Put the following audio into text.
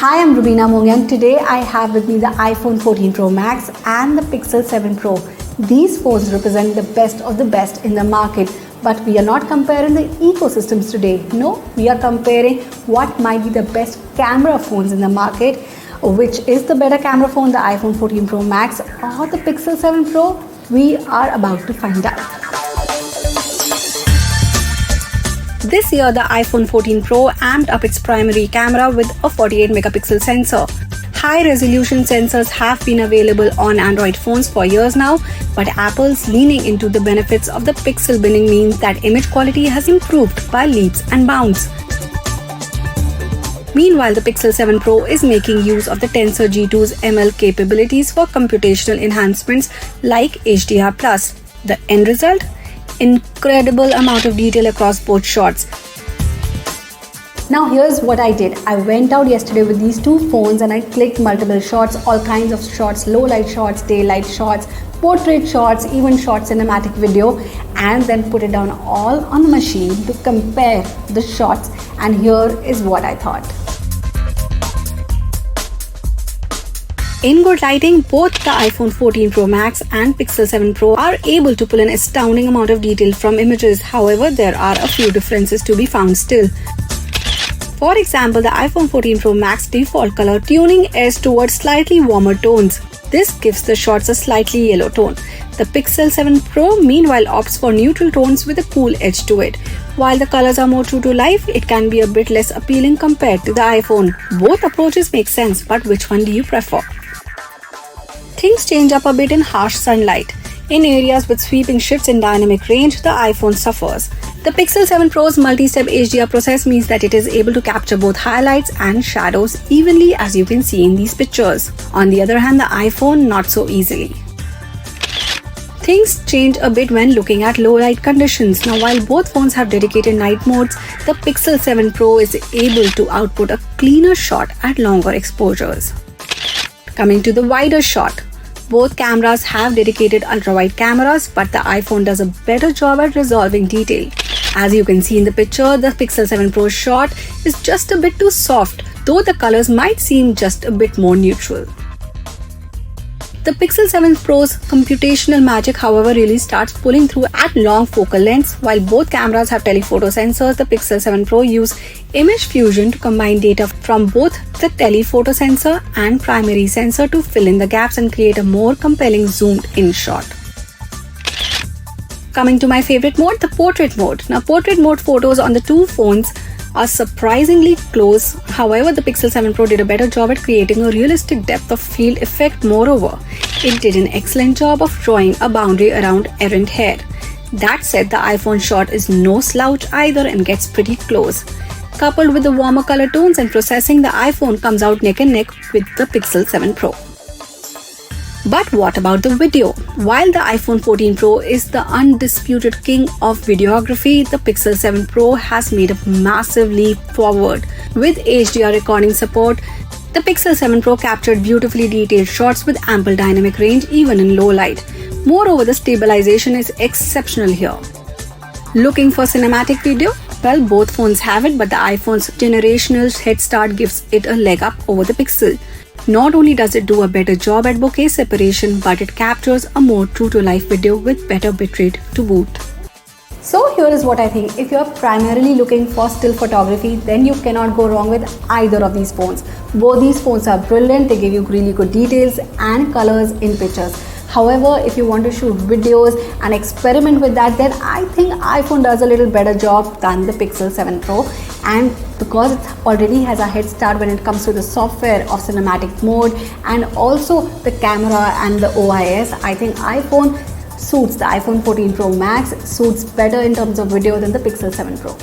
Hi, I'm Rubina Mongyang. Today I have with me the iPhone 14 Pro Max and the Pixel 7 Pro. These phones represent the best of the best in the market, but we are not comparing the ecosystems today. No, we are comparing what might be the best camera phones in the market. Which is the better camera phone, the iPhone 14 Pro Max or the Pixel 7 Pro? We are about to find out. This year, the iPhone 14 Pro amped up its primary camera with a 48 megapixel sensor. High-resolution sensors have been available on Android phones for years now, but Apple's leaning into the benefits of the pixel binning means that image quality has improved by leaps and bounds. Meanwhile, the Pixel 7 Pro is making use of the Tensor G2's ML capabilities for computational enhancements like HDR+. The end result? Incredible amount of detail across both shots. Now here's what I did. I went out yesterday with these two phones and I clicked multiple shots, all kinds of shots, low light shots, daylight shots, portrait shots, even short cinematic video, and then put it down all on the machine to compare the shots, and here is what I thought. In good lighting, both the iPhone 14 Pro Max and Pixel 7 Pro are able to pull an astounding amount of detail from images. However, there are a few differences to be found still. For example, the iPhone 14 Pro Max default color tuning is towards slightly warmer tones. This gives the shots a slightly yellow tone. The Pixel 7 Pro meanwhile opts for neutral tones with a cool edge to it. While the colors are more true to life, it can be a bit less appealing compared to the iPhone. Both approaches make sense, but which one do you prefer? Things change up a bit in harsh sunlight. In areas with sweeping shifts in dynamic range, the iPhone suffers. The Pixel 7 Pro's multi-step HDR process means that it is able to capture both highlights and shadows evenly, as you can see in these pictures. On the other hand, the iPhone not so easily. Things change a bit when looking at low light conditions. Now, while both phones have dedicated night modes, the Pixel 7 Pro is able to output a cleaner shot at longer exposures. Coming to the wider shot, both cameras have dedicated ultra-wide cameras, but the iPhone does a better job at resolving detail. As you can see in the picture, the Pixel 7 Pro shot is just a bit too soft, though the colors might seem just a bit more neutral. The Pixel 7 Pro's computational magic, however, really starts pulling through at long focal lengths. While both cameras have telephoto sensors, the Pixel 7 Pro use image fusion to combine data from both the telephoto sensor and primary sensor to fill in the gaps and create a more compelling zoomed-in shot. Coming to my favorite mode, the portrait mode. Now, portrait mode photos on the two phones are surprisingly close. However, the Pixel 7 Pro did a better job at creating a realistic depth of field effect. Moreover, it did an excellent job of drawing a boundary around errant hair. That said, the iPhone shot is no slouch either and gets pretty close. Coupled with the warmer color tones and processing, the iPhone comes out neck and neck with the Pixel 7 Pro. But what about the video? While the iPhone 14 Pro is the undisputed king of videography, the Pixel 7 Pro has made a massive leap forward. With HDR recording support, the Pixel 7 Pro captured beautifully detailed shots with ample dynamic range even in low light. Moreover, the stabilization is exceptional here. Looking for cinematic video? Well, both phones have it, but the iPhone's generational head start gives it a leg up over the Pixel. Not only does it do a better job at bokeh separation, but it captures a more true-to-life video with better bitrate to boot. So here is what I think. If you are primarily looking for still photography, then you cannot go wrong with either of these phones. Both these phones are brilliant. They give you really good details and colors in pictures. However, if you want to shoot videos and experiment with that, then I think iPhone does a little better job than the Pixel 7 Pro. And because it already has a head start when it comes to the software of cinematic mode and also the camera and the OIS, I think the iPhone 14 Pro Max suits better in terms of video than the Pixel 7 Pro.